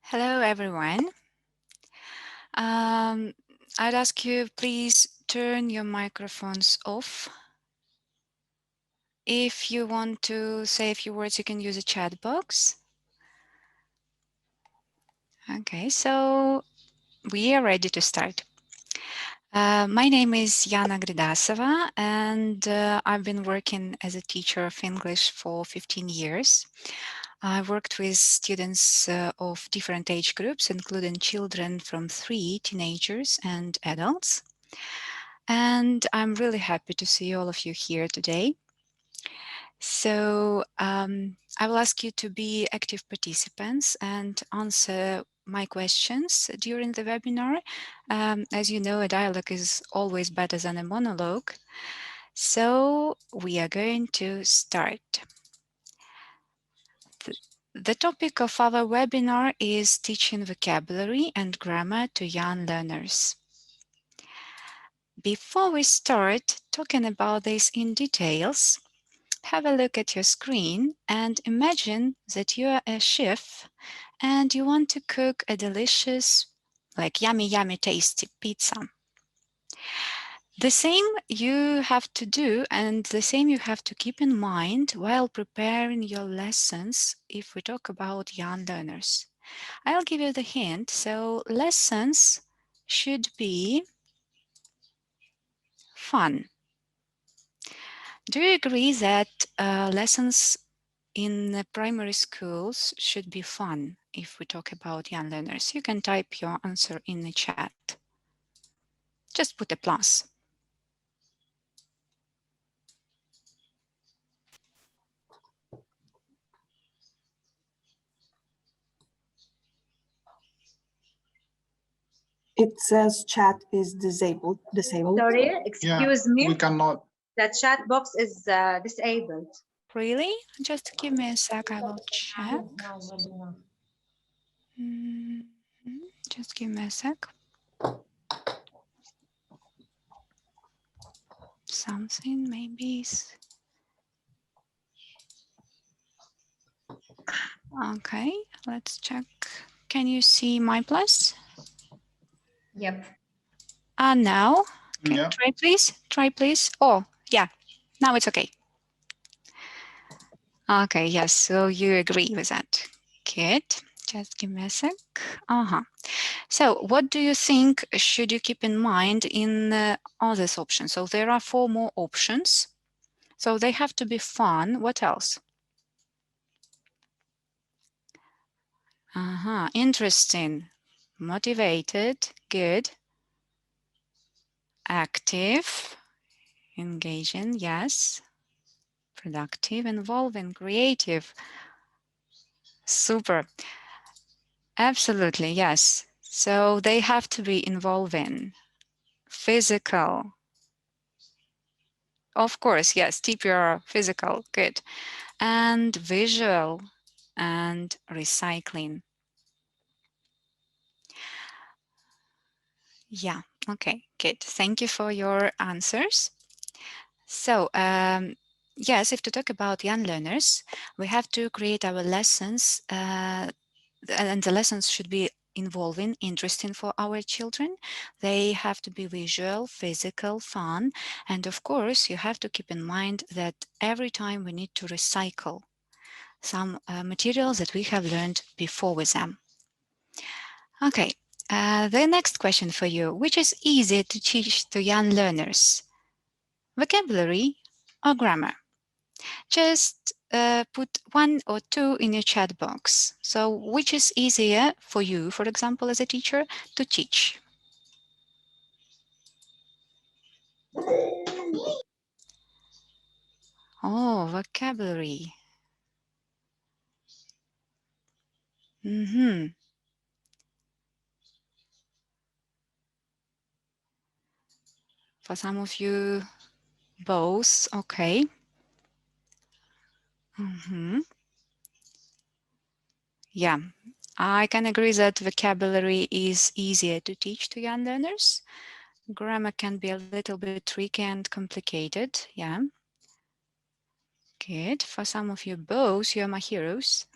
Hello, everyone. I'd ask you, please turn your microphones off. If you want to say a few words, you can use a chat box. Okay, so we are ready to start. My name is Yana Gridasova, and I've been working as a teacher of English for 15 years. I worked with students of different age groups, including children from 3, teenagers and adults. And I'm really happy to see all of you here today. So I will ask you to be active participants and answer my questions during the webinar. As you know, a dialogue is always better than a monologue. So we are going to start. The topic of our webinar is teaching vocabulary and grammar to young learners. Before we start talking about this in details, have a look at your screen and imagine that you are a chef and you want to cook a delicious, like yummy, yummy, tasty pizza. The same you have to do and the same you have to keep in mind while preparing your lessons if we talk about young learners. I'll give you the hint. So lessons should be fun. Do you agree that lessons in primary schools should be fun if we talk about young learners? You can type your answer in the chat. Just put a plus. It says chat is disabled. Sorry, excuse me. We cannot. The chat box is disabled. Really? Just give me a sec, I will check. Just give me a sec. Something maybe is... Okay, let's check. Can you see my plus? Yep. Now? Okay, Yeah. try please. Try please. Oh, yeah. Now it's okay. Okay, yes, so you agree with that. Good. Just give me a sec. So what do you think should you keep in mind in all these options? So there are 4 more options. So they have to be fun. What else? Interesting. Motivated. Good. Active. Engaging. Yes. Productive. Involving. Creative. Super. Absolutely, yes. So they have to be involving. Physical. Of course, yes, TPR, physical, good. And visual and recycling. Yeah, okay, good. Thank you for your answers. So, yes, if to talk about young learners, we have to create our lessons and the lessons should be involving, interesting for our children. They have to be visual, physical, fun. And of course, you have to keep in mind that every time we need to recycle some materials that we have learned before with them. Okay, the next question for you, which is easier to teach to young learners? Vocabulary or grammar? Just put 1 or 2 in your chat box. So which is easier for you, for example, as a teacher, to teach? Oh, vocabulary. For some of you, both, okay. Yeah, I can agree that vocabulary is easier to teach to young learners. Grammar can be a little bit tricky and complicated, yeah. Good, for some of you both, you're my heroes.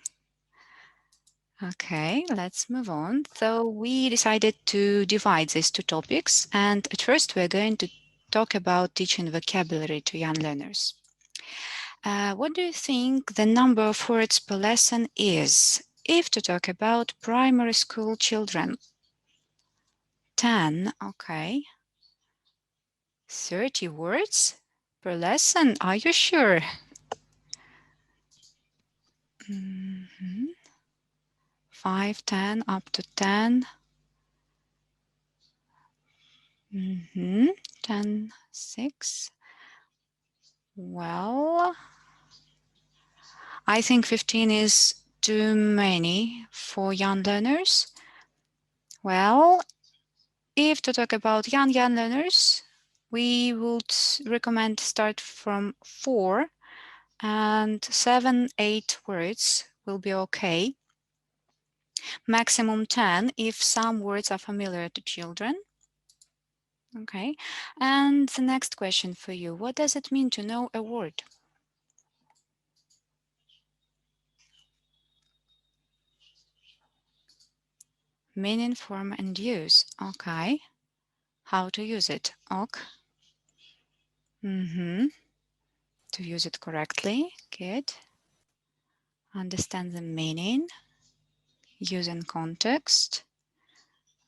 Okay, let's move on. So we decided to divide these two topics, and at first we're going to talk about teaching vocabulary to young learners. What do you think the number of words per lesson is if to talk about primary school children? 10, okay. 30 words per lesson, are you sure? Mhm. 5, 10, up to 10. 10, 6. Well, I think 15 is too many for young learners. Well, if to talk about young learners, we would recommend start from 4 and 7, 8 words will be okay. Maximum 10 if some words are familiar to children. Okay. And the next question for you, what does it mean to know a word? Meaning, form, and use. Okay. How to use it? Ok. To use it correctly. Good. Understand the meaning. Use in context.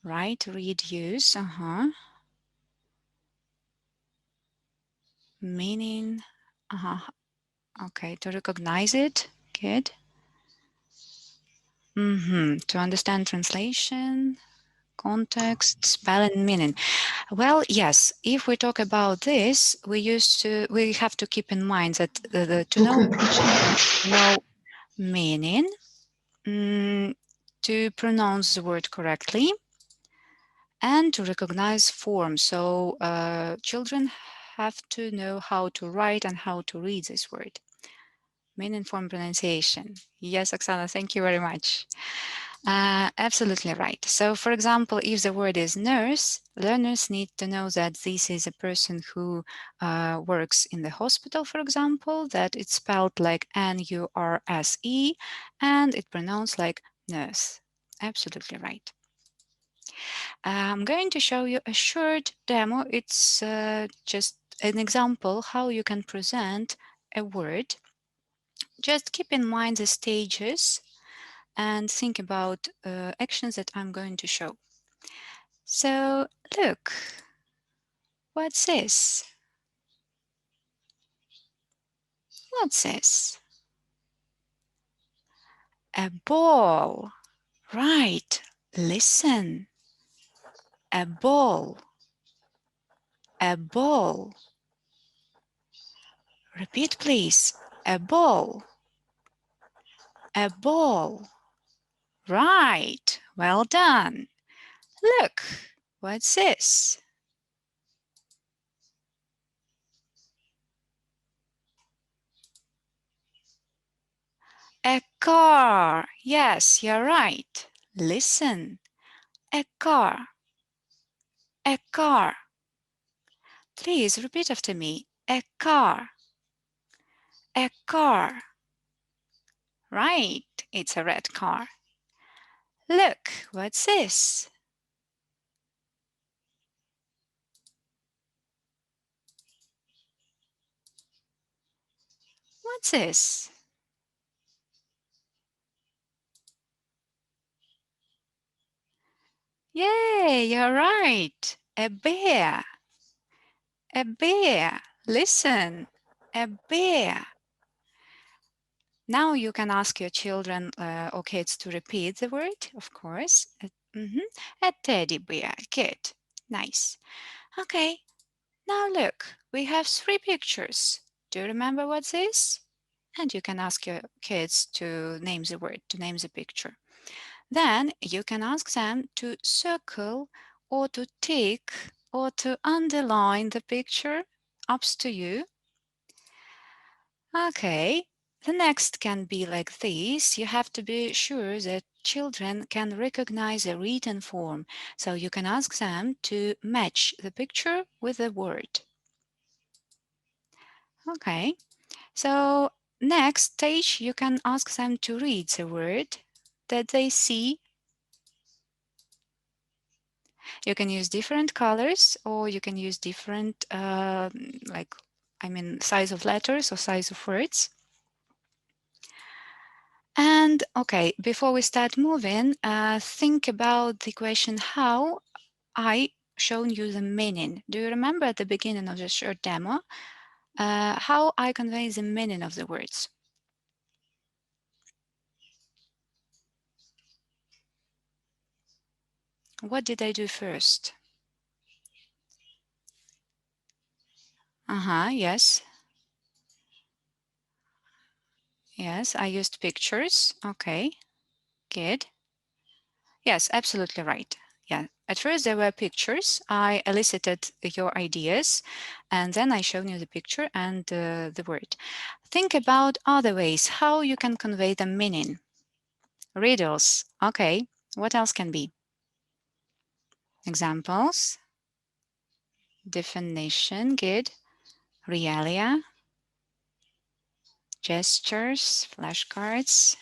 Write, read, use. Meaning. Okay. To recognize it. Good. To understand translation, context, spelling, meaning. Well, yes, if we talk about this, we have to keep in mind that to know meaning, to pronounce the word correctly, and to recognize form. So children have to know how to write and how to read this word. Meaning, form, pronunciation. Yes, Oksana, thank you very much. Absolutely right. So, for example, if the word is nurse, learners need to know that this is a person who works in the hospital, for example, that it's spelled like N-U-R-S-E and it pronounced like nurse. Absolutely right. I'm going to show you a short demo. It's just an example how you can present a word. Just keep in mind the stages and think about actions that I'm going to show. So look, what's this? What's this? A ball. Right, listen. A ball. A ball. Repeat, please. A ball. A ball. Right, well done. Look, what's this? A car. Yes, you're right. Listen. A car. A car. Please repeat after me. A car. A car. Right, it's a red car. Look, what's this? What's this? Yay, you're right. A bear. A bear. Listen, a bear. Now you can ask your children or kids to repeat the word, of course. A teddy bear. Good. Nice. Okay. Now look, we have 3 pictures. Do you remember what's this? And you can ask your kids to name the word, to name the picture. Then you can ask them to circle or to tick or to underline the picture. Up to you. Okay, the next can be like this. You have to be sure that children can recognize a written form. So you can ask them to match the picture with the word. Okay, so next stage you can ask them to read the word. that they see. You can use different colors, or you can use different, size of letters or size of words. And okay, before we start moving, think about the question how I shown you the meaning. Do you remember at the beginning of the short demo how I convey the meaning of the words? What did I do first? Yes. Yes, I used pictures. Okay, good. Yes, absolutely right. Yeah, at first there were pictures. I elicited your ideas and then I showed you the picture and the word. Think about other ways how you can convey the meaning. Riddles. Okay, what else can be? Examples. Definition. Good. Realia. Gestures. Flashcards.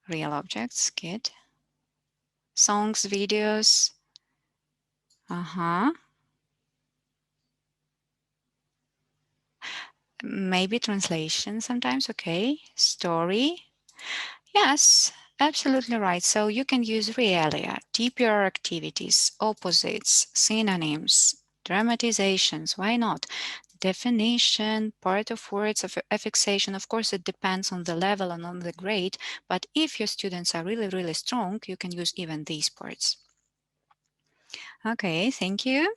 Real objects. Good. Songs, videos. Maybe translation sometimes. Okay. Story. Yes, absolutely right. So you can use realia, TPR activities, opposites, synonyms, dramatizations. Why not? Definition, part of words of affixation. Of course, it depends on the level and on the grade. But if your students are really, really strong, you can use even these parts. Okay, thank you.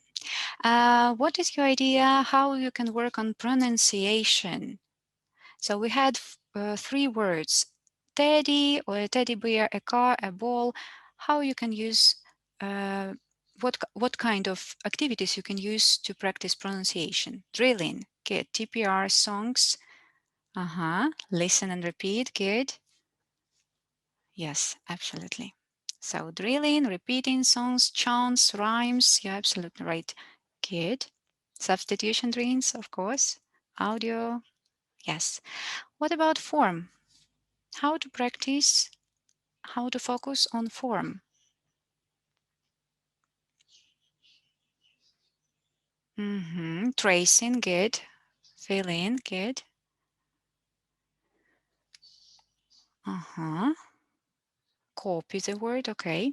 What is your idea how you can work on pronunciation? So we had 3 words, teddy or a teddy bear, a car, a ball. How you can use, what kind of activities you can use to practice pronunciation? Drilling, good. TPR songs, listen and repeat, good. Yes, absolutely. So drilling, repeating songs, chants, rhymes, you're absolutely right. Good. Substitution drills, of course. Audio, yes. What about form? How to practice, how to focus on form. Tracing, good. Fill in, good. Copy the word, okay.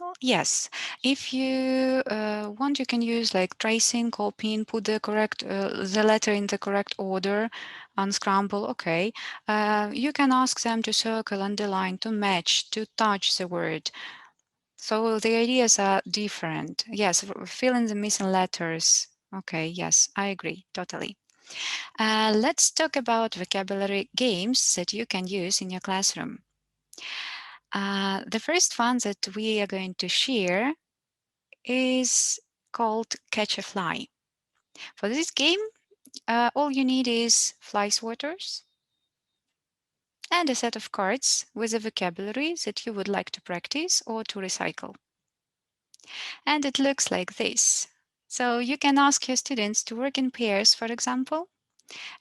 Well, yes, if you want, you can use like tracing, copying, put the correct the letter in the correct order, unscramble. Okay, you can ask them to circle, underline, to match, to touch the word. So the ideas are different. Yes, fill in the missing letters. Okay, yes, I agree, totally. Let's talk about vocabulary games that you can use in your classroom. The first one that we are going to share is called Catch a Fly. For this game, all you need is fly swatters and a set of cards with a vocabulary that you would like to practice or to recycle. And it looks like this. So you can ask your students to work in pairs, for example,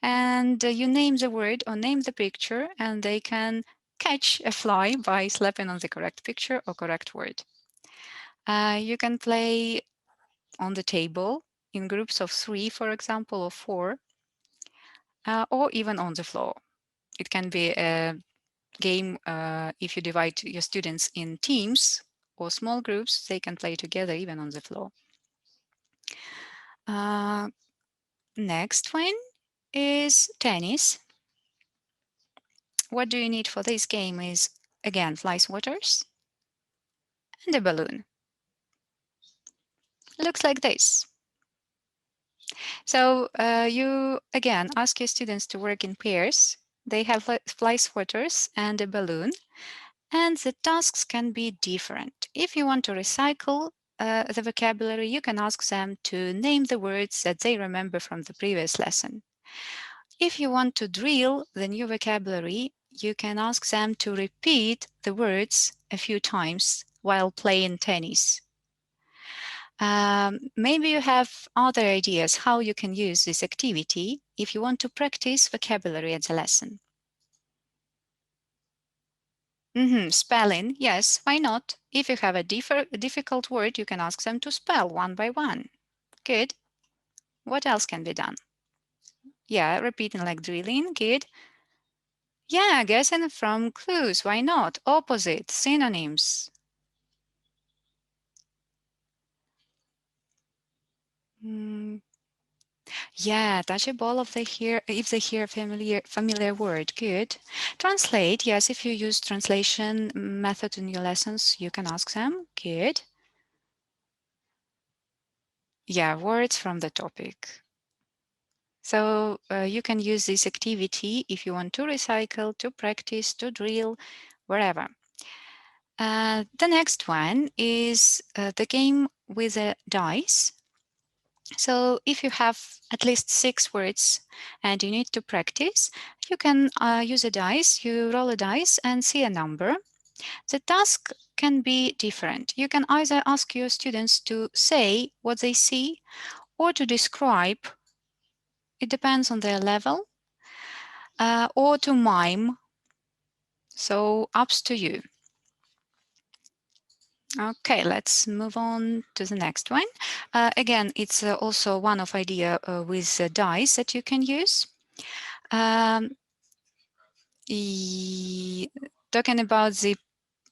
and you name the word or name the picture, and they can catch a fly by slapping on the correct picture or correct word. You can play on the table in groups of 3, for example, or 4, or even on the floor. It can be a game if you divide your students in teams or small groups, they can play together even on the floor. Next one is tennis. What do you need for this game is, again, fly swatters and a balloon. Looks like this. So you, again, ask your students to work in pairs. They have fly swatters and a balloon, and the tasks can be different. If you want to recycle the vocabulary, you can ask them to name the words that they remember from the previous lesson. If you want to drill the new vocabulary, you can ask them to repeat the words a few times while playing tennis. Maybe you have other ideas how you can use this activity if you want to practice vocabulary at the lesson. Spelling, yes, why not? If you have a difficult word, you can ask them to spell one by one. Good. What else can be done? Yeah, repeating like drilling, good. Yeah, guessing from clues, why not? Opposite, synonyms. Mm, yeah, touch a ball of the hear if they hear familiar word. Good. Translate. Yes, if you use translation method in your lessons, you can ask them. Good. Yeah, words from the topic. So you can use this activity if you want to recycle, to practice, to drill, wherever. The next one is the game with a dice. So if you have at least 6 words and you need to practice, you can use a dice. You roll a dice and see a number. The task can be different. You can either ask your students to say what they see or to describe. It depends on their level, or to mime. So ups to you. Okay, let's move on to the next one. Again, it's also one of idea with dice that you can use. Um, Talking about the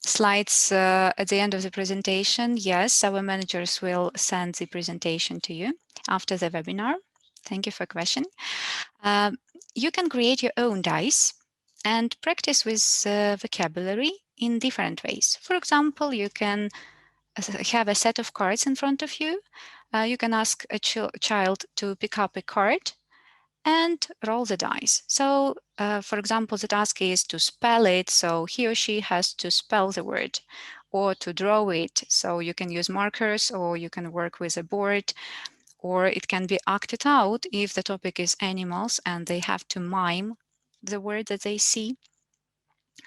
slides at the end of the presentation, yes, our managers will send the presentation to you after the webinar. Thank you for question. You can create your own dice and practice with vocabulary in different ways. For example, you can have a set of cards in front of you. You can ask a child to pick up a card and roll the dice. So, for example, the task is to spell it, so he or she has to spell the word, or to draw it, so you can use markers or you can work with a board, or it can be acted out if the topic is animals and they have to mime the word that they see.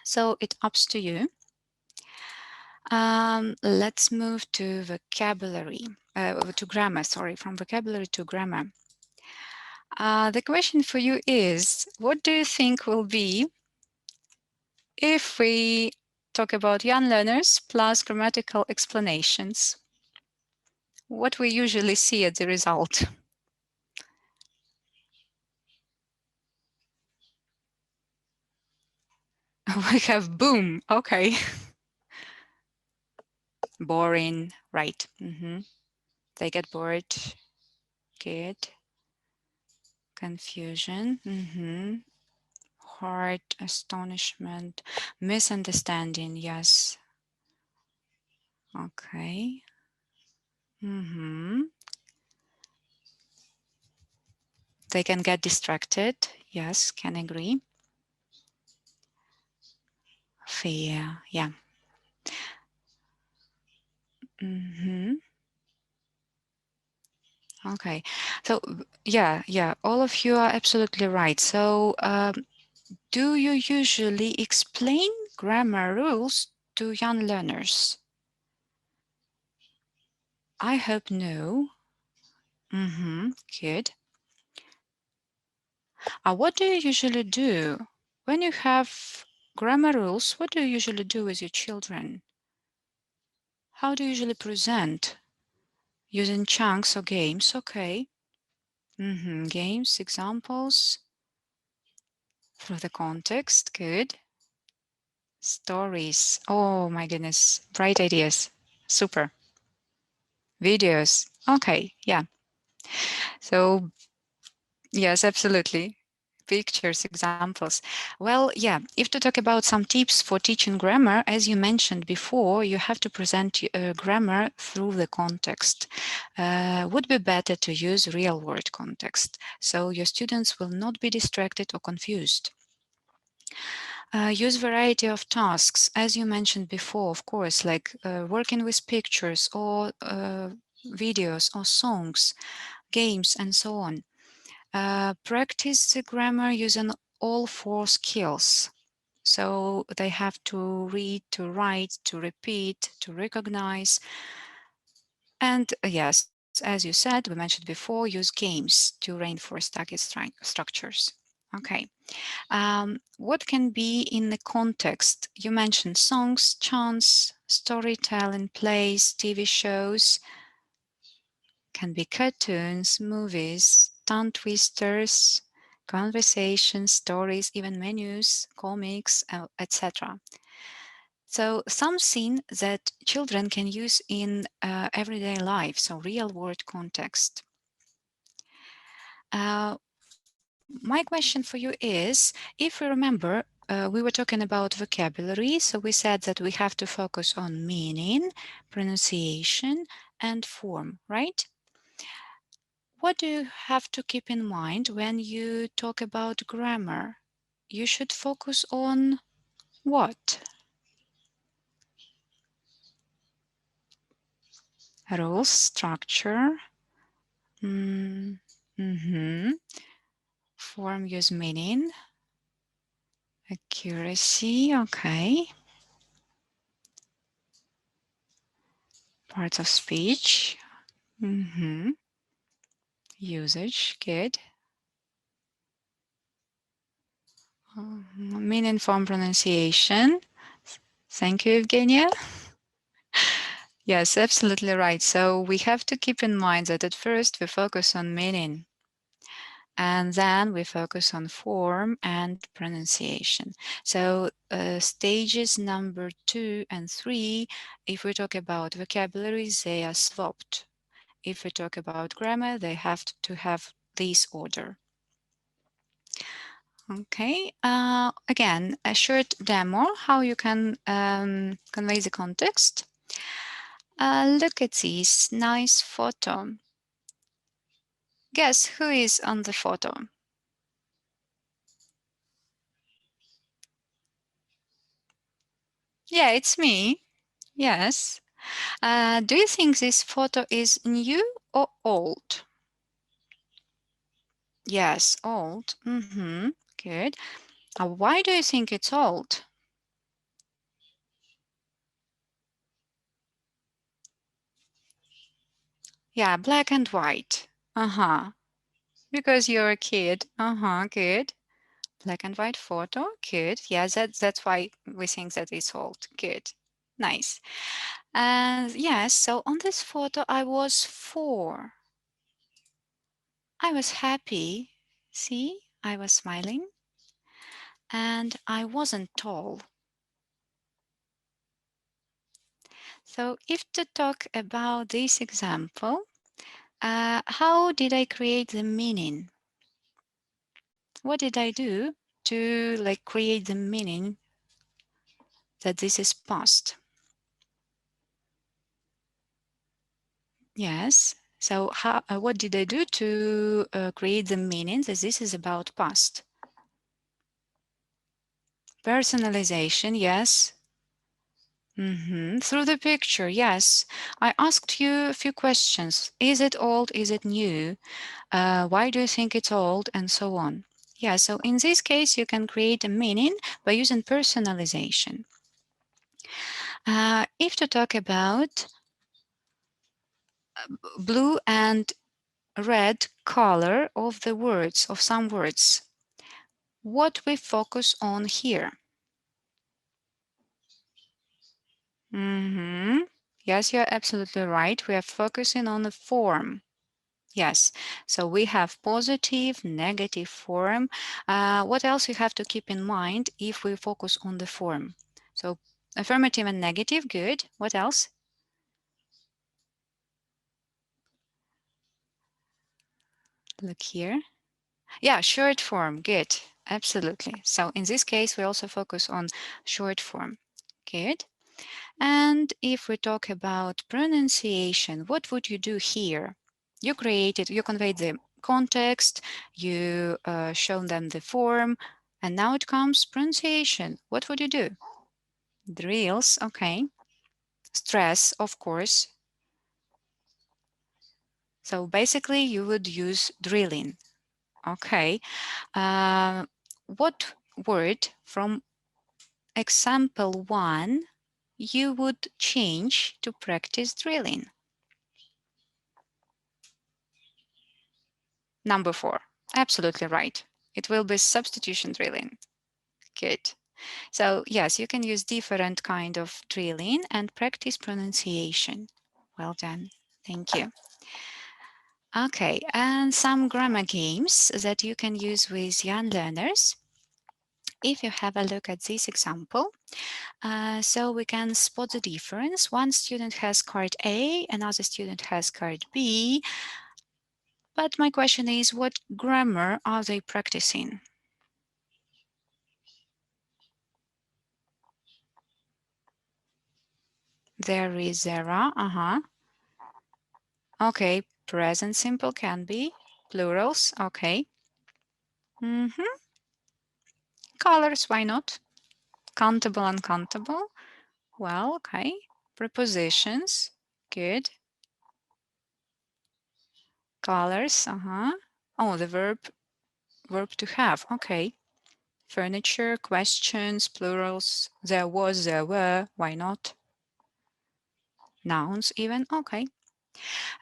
So it ups to you. Let's move to vocabulary, to grammar, sorry, from vocabulary to grammar. The question for you is, what do you think will be if we talk about young learners plus grammatical explanations? What we usually see as the result? We have boom, okay. Boring, right. They get bored. Good. Confusion. Hard, astonishment, misunderstanding. Yes. Okay. They can get distracted. Yes, can agree. Fear. Yeah. Okay. So yeah, all of you are absolutely right. So do you usually explain grammar rules to young learners? I hope no. Good. What do you usually do when you have grammar rules? What do you usually do with your children? How do you usually present? Using chunks or games? Okay. Games, examples through the context. Good. Stories. Oh my goodness. Bright ideas. Super. Videos. Okay. Yeah. So, yes, absolutely. Pictures, examples. Well, yeah, if to talk about some tips for teaching grammar, as you mentioned before, you have to present grammar through the context. Would be better to use real world context, so your students will not be distracted or confused. Use variety of tasks, as you mentioned before, of course, like working with pictures or videos or songs, games, and so on. Practice the grammar using all 4 skills. So they have to read, to write, to repeat, to recognize, And yes, as you said, we mentioned before, use games to reinforce target structures. Okay. What can be in the context? You mentioned songs, chants, storytelling, plays, TV shows, can be cartoons, movies, tongue twisters, conversations, stories, even menus, comics, etc. So some scene that children can use in everyday life, so real world context. My question for you is, if we remember, we were talking about vocabulary, so we said that we have to focus on meaning, pronunciation, and form, right? What do you have to keep in mind when you talk about grammar? You should focus on what? Rules, structure, mm-hmm. Form, use, meaning, accuracy, okay. Parts of speech, mm-hmm. Usage, good. Meaning, form, pronunciation. Thank you, Evgenia. Yes, absolutely right. So we have to keep in mind that at first we focus on meaning, and then we focus on form and pronunciation. So stages number 2 and 3, if we talk about vocabularies, they are swapped. If we talk about grammar, they have to have this order. Okay, again, a short demo how you can convey the context. Look at this nice photo. Guess who is on the photo? Yeah, it's me. Yes. Do you think this photo is new or old? Yes, old. Mm-hmm. Good. Why do you think it's old? Yeah, black and white. Uh-huh. Because you're a kid. Uh-huh, good. Black and white photo. Good. Yeah, that's why we think that it's old. Good. Nice. And yes, so on this photo I was 4. I was happy. See, I was smiling. And I wasn't tall. So if to talk about this example, how did I create the meaning? What did I do to create the meaning that this is past? Yes. So what did I do to create the meaning that this is about past? Personalization, yes. Through the picture, yes. I asked you a few questions. Is it old? Is it new? Why do you think it's old? And so on. Yeah, so in this case, you can create a meaning by using personalization. If to talk about blue and red color of the words, of some words, what we focus on here? Yes, you're absolutely right. We are focusing on the form. Yes, so we have positive, negative form. What else you have to keep in mind if we focus on the form? So affirmative and negative, good. What else? Look here. Yeah, short form, good. Absolutely. So in this case, we also focus on short form. Good. And if we talk about pronunciation, what would you do here? You created, you conveyed the context, you shown them the form, and now it comes pronunciation. What would you do? Drills, okay. Stress, of course. So basically, you would use drilling. Okay. What word from example 1 you would change to practice drilling? Number 4. Absolutely right. It will be substitution drilling. Good. So yes, you can use different kind of drilling and practice pronunciation. Well done. Thank you. Okay, and some grammar games that you can use with young learners. If you have a look at this example, so we can spot the difference. One student has card A, another student has card B. But my question is, what grammar are they practicing? There is era, Okay, present simple can be. Plurals, okay. Colors, why not? Countable, uncountable. Well, okay. Prepositions, good. Colors, Oh, the verb to have, okay. Furniture, questions, plurals. There was, there were, why not? Nouns even, okay.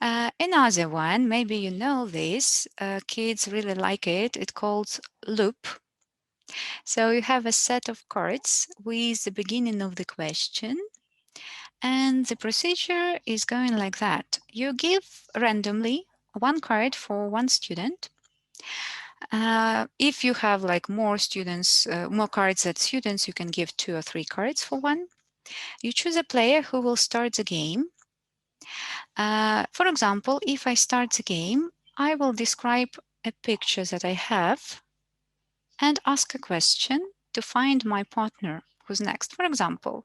Another one, maybe you know this, kids really like it. It's called loop. So you have a set of cards with the beginning of the question, and the procedure is going like that. You give randomly one card for one student. If you have like more students, more cards than students, you can give 2 or 3 cards for one. You choose a player who will start the game. For example, if I start the game, I will describe a picture that I have and ask a question to find my partner who's next. For example,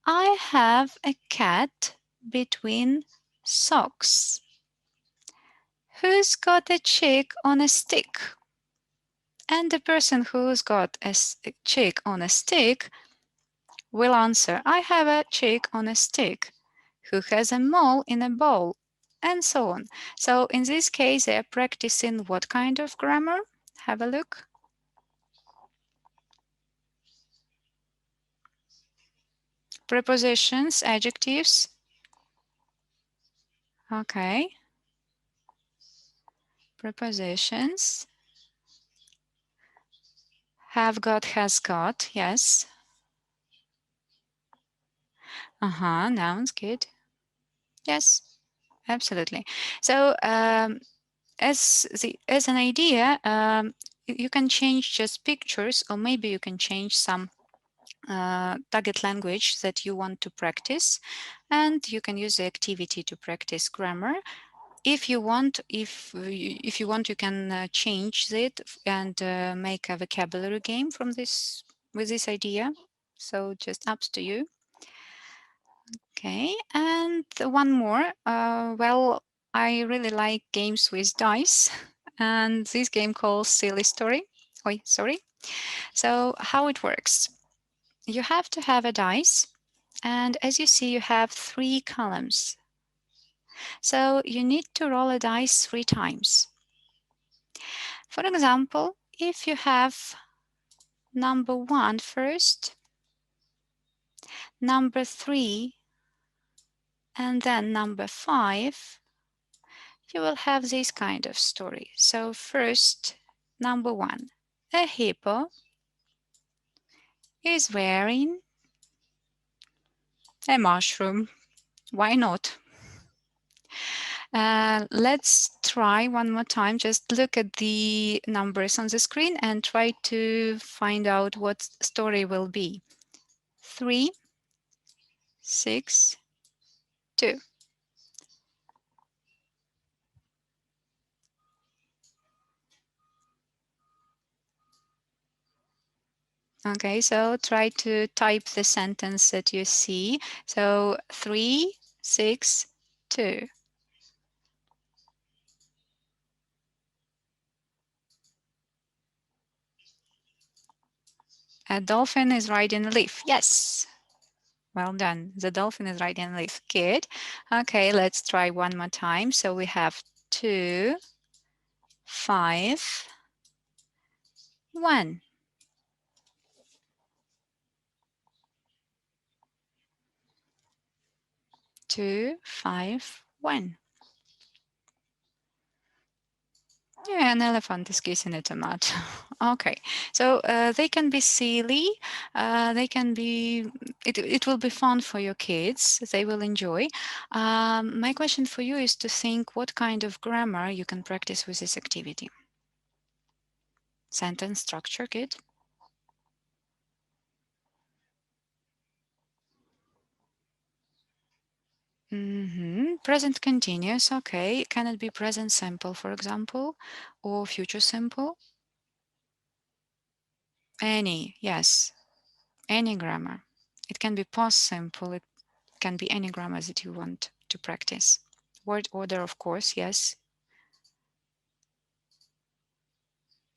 I have a cat between socks. Who's got a chick on a stick? And the person who's got a chick on a stick will answer, I have a chick on a stick. Who has a mole in a bowl? And so on. So in this case, they are practicing what kind of grammar? Have a look. Prepositions, adjectives. Okay. Prepositions. Have got, has got. Yes. Nouns, good. Yes, absolutely. So as an idea, you can change just pictures, or maybe you can change some target language that you want to practice, and you can use the activity to practice grammar. If you want, if you want, you can change it and make a vocabulary game from this with this idea. So just up to you. Okay, and one more. Well, I really like games with dice, and this game called Silly Story. Oh, sorry. So how it works? You have to have a dice, and as you see, you have 3 columns. So you need to roll a dice 3 times. For example, if you have number 1 first, number 3, and then number 5, you will have this kind of story. So first, number 1, a hippo is wearing a mushroom. Why not? Let's try one more time. Just look at the numbers on the screen and try to find out what story will be. 3, 6, 2. Okay, so try to type the sentence that you see. So 3, 6, 2. A dolphin is riding a leaf. Yes. Well done. The dolphin is riding a leaf. Good. Okay, let's try one more time. So we have 2, 5, 1. 2, 5, 1. Yeah, an elephant is kissing a tomato. Okay, so they can be silly. They can be. It will be fun for your kids. They will enjoy. My question for you is to think what kind of grammar you can practice with this activity. Sentence structure, good. Present continuous, okay. Can it be present simple, for example, or future simple? Any, yes, any grammar. It can be past simple, it can be any grammar that you want to practice. Word order, of course, yes.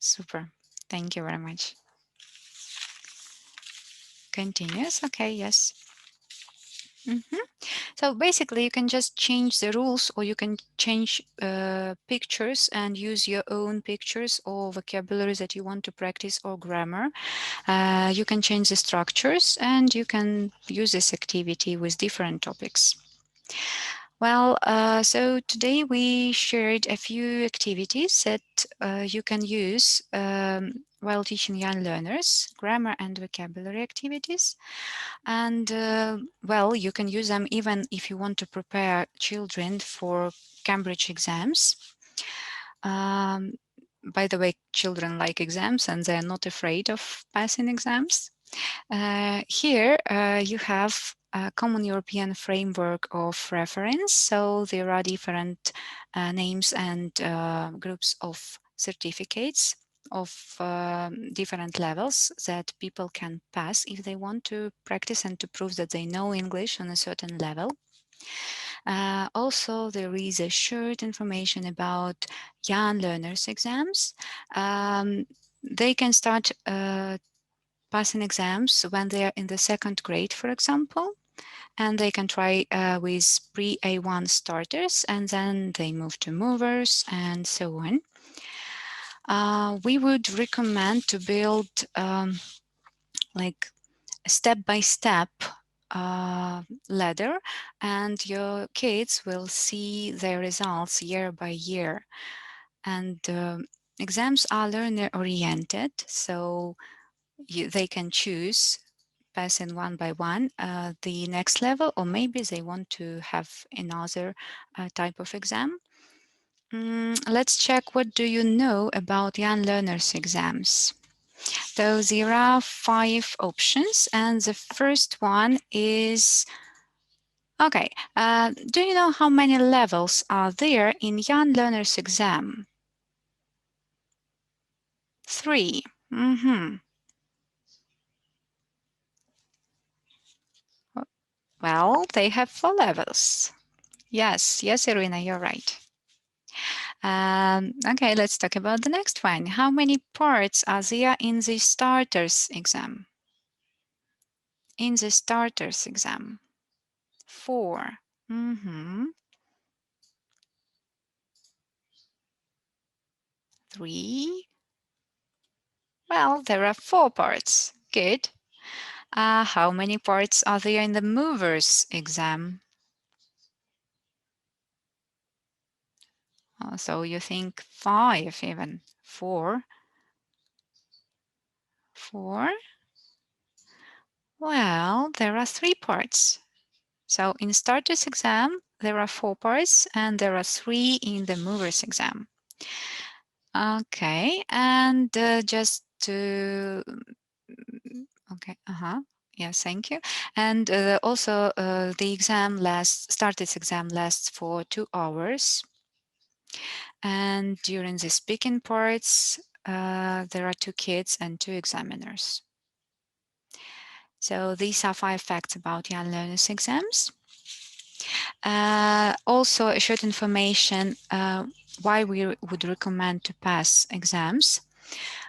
Super. Thank you very much. Continuous, okay, yes. So basically, you can just change the rules, or you can change pictures and use your own pictures or vocabulary that you want to practice or grammar. You can change the structures and you can use this activity with different topics. Well, so today we shared a few activities that you can use while teaching young learners, grammar and vocabulary activities. And well, you can use them even if you want to prepare children for Cambridge exams. Um, by the way, children like exams and they're not afraid of passing exams. Here you have a common European framework of reference. So there are different names and groups of certificates of different levels that people can pass if they want to practice and to prove that they know English on a certain level. Also, there is a short information about young learners exams. They can start passing exams when they are in the second grade, for example, and they can try with pre-A1 starters, and then they move to movers and so on. We would recommend to build like a step-by-step ladder, and your kids will see their results year by year. And exams are learner oriented, so they can choose passing one by one the next level, or maybe they want to have another type of exam. Let's check what do you know about young learners exams. So there are 5 options, and the first one is okay. Do you know how many levels are there in young learners exam? 3. Well, they have 4 levels. Yes, Irina, you're right. Okay, let's talk about the next one. How many parts are there in the starters exam? In the starters exam? 4. 3. Well, there are 4 parts. Good. How many parts are there in the movers exam? So you think 5 even. 4. 4. Well, there are 3 parts. So in starters exam, there are 4 parts and there are 3 in the movers exam. Okay, and just to, okay, yes, thank you. And also the starters exam lasts for 2 hours. And during the speaking parts, there are 2 kids and 2 examiners. So these are 5 facts about young learners exams. Also, a short information why we would recommend to pass exams.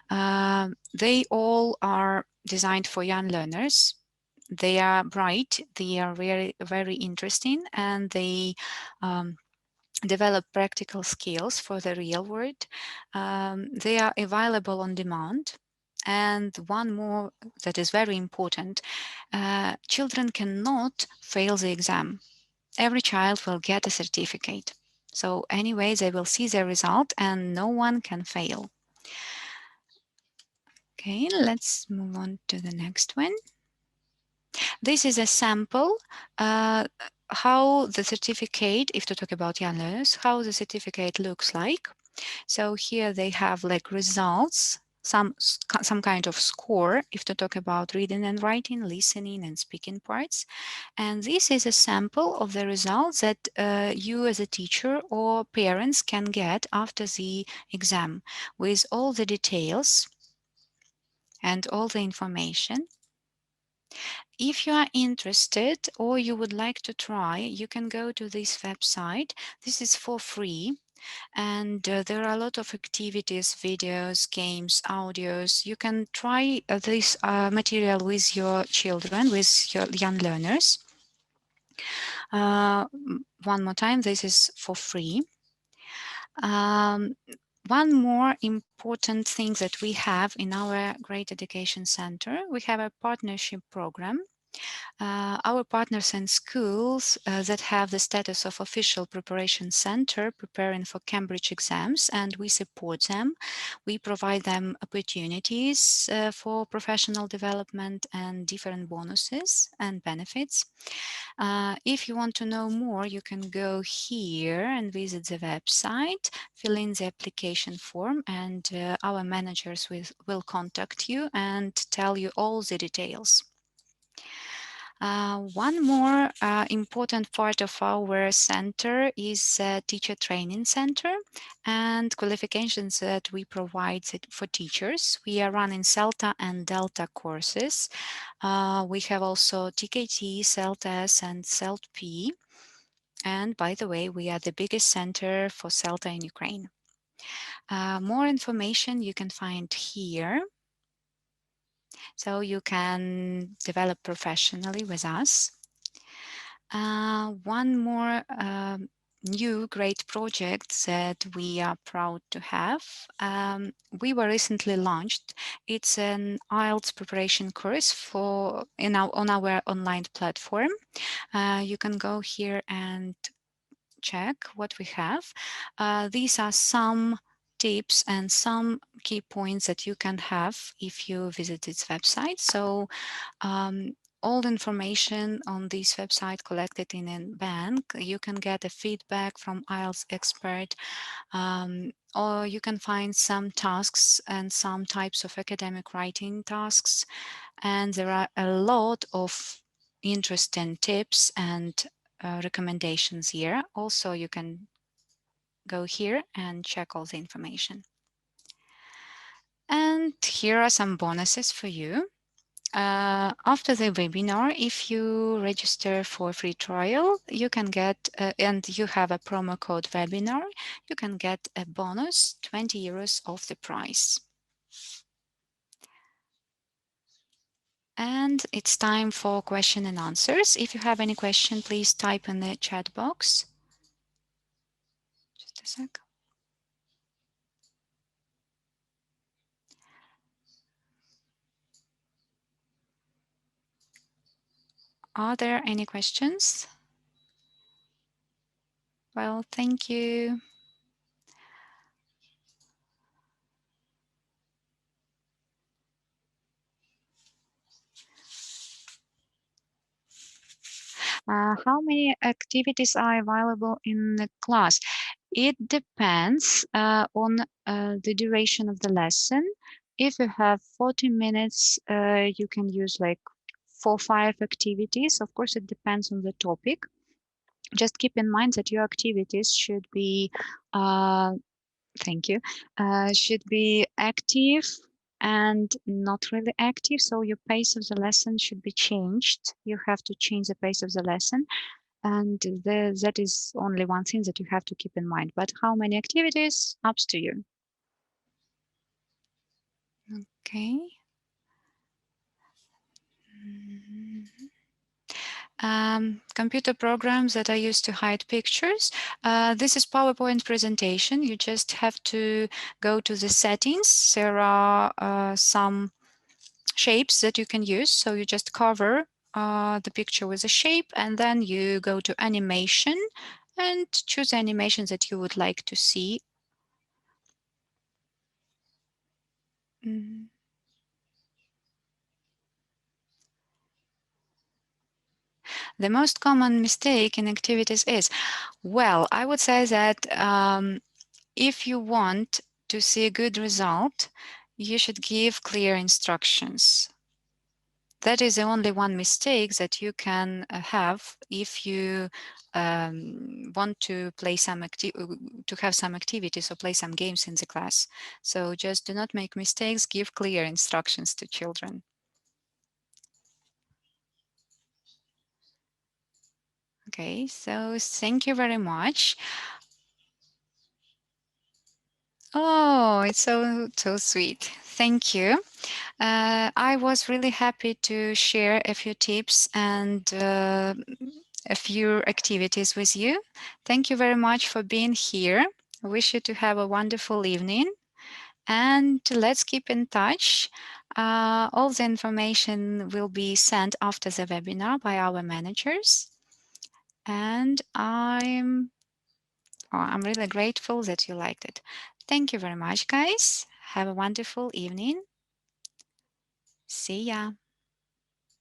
They all are designed for young learners. They are bright, they are very, very interesting, and they develop practical skills for the real world. They are available on demand. And one more that is very important, children cannot fail the exam. Every child will get a certificate. So anyway, they will see the result and no one can fail. Okay, let's move on to the next one. This is a sample how the certificate, if to talk about young learners, how the certificate looks like. So here they have like results, some kind of score, if to talk about reading and writing, listening and speaking parts. And this is a sample of the results that you as a teacher or parents can get after the exam, with all the details and all the information. If you are interested or you would like to try, you can go to this website. This is for free. And there are a lot of activities, videos, games, audios. You can try this material with your children, with your young learners. One more time, this is for free. One more important thing that we have in our Great Education Center, we have a partnership program. Our partners and schools that have the status of official preparation center preparing for Cambridge exams, and we support them. We provide them opportunities for professional development and different bonuses and benefits. If you want to know more, you can go here and visit the website, fill in the application form, and our managers will contact you and tell you all the details. One more important part of our center is teacher training center and qualifications that we provide for teachers. We are running CELTA and Delta courses. We have also TKT, CELTA-S and CELT-P. And by the way, we are the biggest center for CELTA in Ukraine. More information you can find here. So you can develop professionally with us. One more new great project that we are proud to have. We were recently launched. It's an IELTS preparation course on our online platform. You can go here and check what we have. These are some tips and some key points that you can have if you visit its website. So all the information on this website collected in a bank. You can get a feedback from IELTS expert, or you can find some tasks and some types of academic writing tasks. And there are a lot of interesting tips and recommendations here. Also, you can go here and check all the information. And here are some bonuses for you. After the webinar, if you register for a free trial, you can get, and you have a promo code webinar, you can get a bonus 20 euros off the price. And it's time for question and answers. If you have any question, please type in the chat box. Just a sec. Are there any questions? Well, thank you. How many activities are available in the class? It depends on the duration of the lesson. If you have 40 minutes, you can use like 4 or 5 activities. Of course, it depends on the topic. Just keep in mind that your activities should be, thank you, should be active and not really active. So your pace of the lesson should be changed. You have to change the pace of the lesson. And that is only one thing that you have to keep in mind. But how many activities? Up to you. Okay. Computer programs that are used to hide pictures. This is PowerPoint presentation. You just have to go to the settings. There are some shapes that you can use. So you just cover the picture with a shape, and then you go to animation, and choose the animations that you would like to see. Mm. The most common mistake in activities is, well, I would say that if you want to see a good result, you should give clear instructions. That is the only one mistake that you can have if you want to play to have some activities or play some games in the class. So just do not make mistakes, give clear instructions to children. Okay, so thank you very much. Oh, it's so sweet. Thank you. I was really happy to share a few tips and a few activities with you. Thank you very much for being here. I wish you to have a wonderful evening and let's keep in touch. All the information will be sent after the webinar by our managers. And I'm really grateful that you liked it. Thank you very much, guys. Have a wonderful evening. See ya.